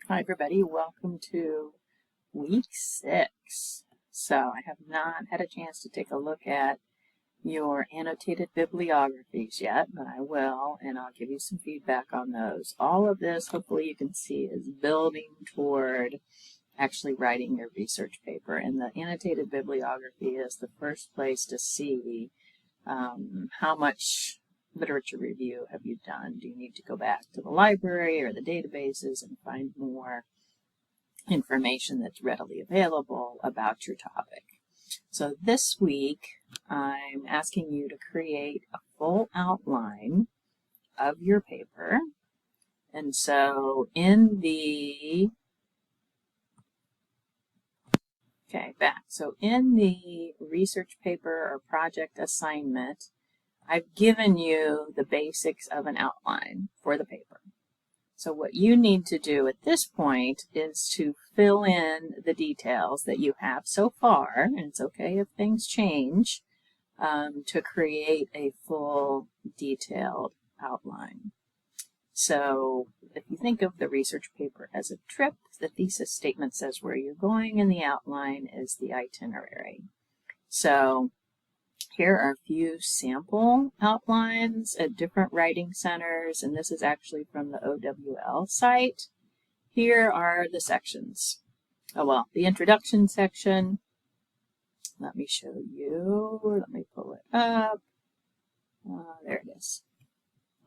Hi everybody, welcome to week 6. So I have not had a chance to take a look at your annotated bibliographies yet, but I will, and I'll give you some feedback on those. All of this, hopefully you can see, is building toward actually writing your research paper, and the annotated bibliography is the first place to see how much literature review have you done. Do you need to go back to the library or the databases and find more information that's readily available about your topic? So this week, I'm asking you to create a full outline of your paper. And so in the in the research paper or project assignment, I've given you the basics of an outline for the paper. So what you need to do at this point is to fill in the details that you have so far, and it's okay if things change, to create a full detailed outline. So if you think of the research paper as a trip, the thesis statement says where you're going, and the outline is the itinerary. So here are a few sample outlines at different writing centers, and this is actually from the OWL site. Here are the sections. The introduction section. Let me show you. Let me pull it up. There it is.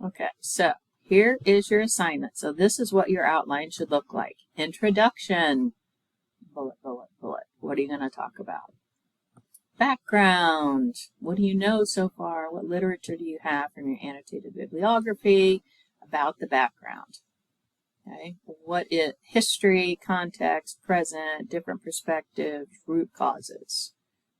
Okay, so here is your assignment. So this is what your outline should look like. Introduction. Bullet, bullet, bullet. What are you going to talk about? Background. What do you know so far? What literature do you have from your annotated bibliography about the background? Okay. What is history, context, present, different perspectives, root causes?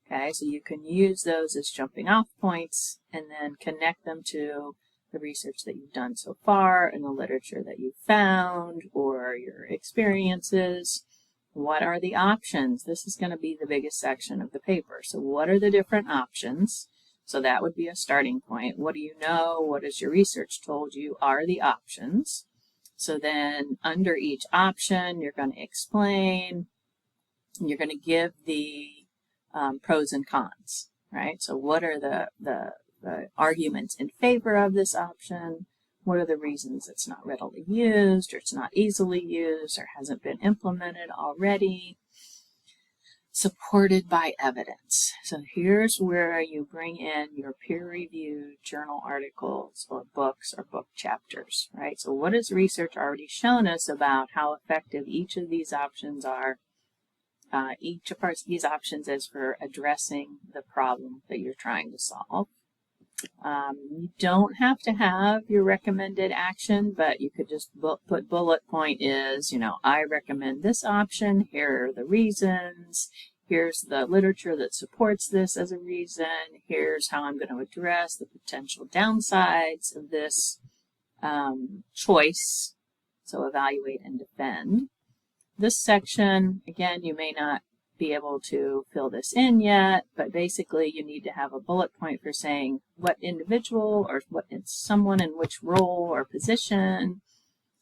Okay, so you can use those as jumping off points and then connect them to the research that you've done so far and the literature that you've found or your experiences. What are the options? This is going to be the biggest section of the paper. So what are the different options? So that would be a starting point. What do you know? What has your research told you are the options? So then under each option, you're going to explain, and you're going to give the pros and cons, right? So what are the arguments in favor of this option? What are the reasons it's not readily used, or it's not easily used, or hasn't been implemented already? Supported by evidence. So here's where you bring in your peer-reviewed journal articles or books or book chapters, right? So what has research already shown us about how effective each of these options are? Each of these options is for addressing the problem that you're trying to solve. You don't have to have your recommended action, but you could just put bullet point is, I recommend this option. Here are the reasons. Here's the literature that supports this as a reason. Here's how I'm going to address the potential downsides of this choice. So evaluate and defend. This section, again, you may not be able to fill this in yet, but basically you need to have a bullet point for saying what individual or what someone in which role or position.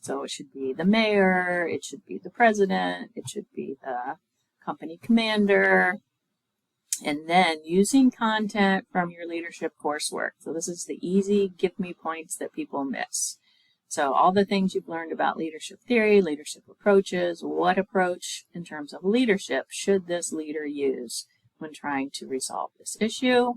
So it should be the mayor, it should be the president, it should be the company commander, and then using content from your leadership coursework. So this is the easy give me points that people miss. So all the things you've learned about leadership theory, leadership approaches, what approach in terms of leadership should this leader use when trying to resolve this issue?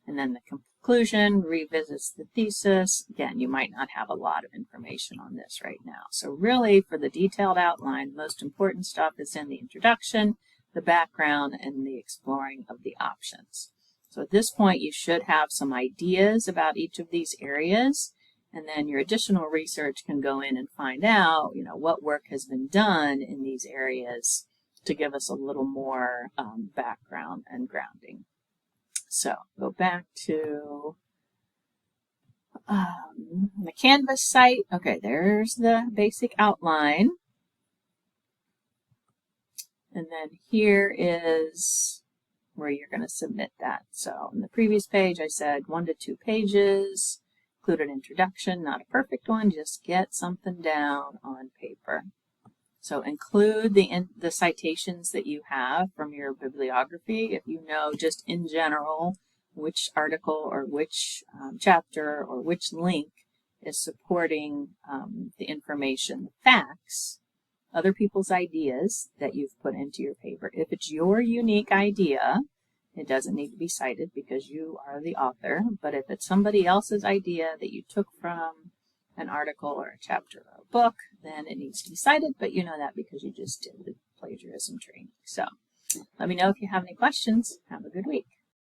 And then the conclusion revisits the thesis. Again, you might not have a lot of information on this right now. So really, for the detailed outline, the most important stuff is in the introduction, the background, and the exploring of the options. So at this point, you should have some ideas about each of these areas. And then your additional research can go in and find out, what work has been done in these areas to give us a little more background and grounding. So go back to the Canvas site. Okay, there's the basic outline. And then here is where you're going to submit that. So on the previous page, I said 1 to 2 pages. Include an introduction, not a perfect one, just get something down on paper. So include the citations that you have from your bibliography. If you know just in general which article or which chapter or which link is supporting the information, the facts, other people's ideas that you've put into your paper. If it's your unique idea, it doesn't need to be cited because you are the author. But if it's somebody else's idea that you took from an article or a chapter or a book, then it needs to be cited, but you know that because you just did the plagiarism training. So let me know if you have any questions. Have a good week.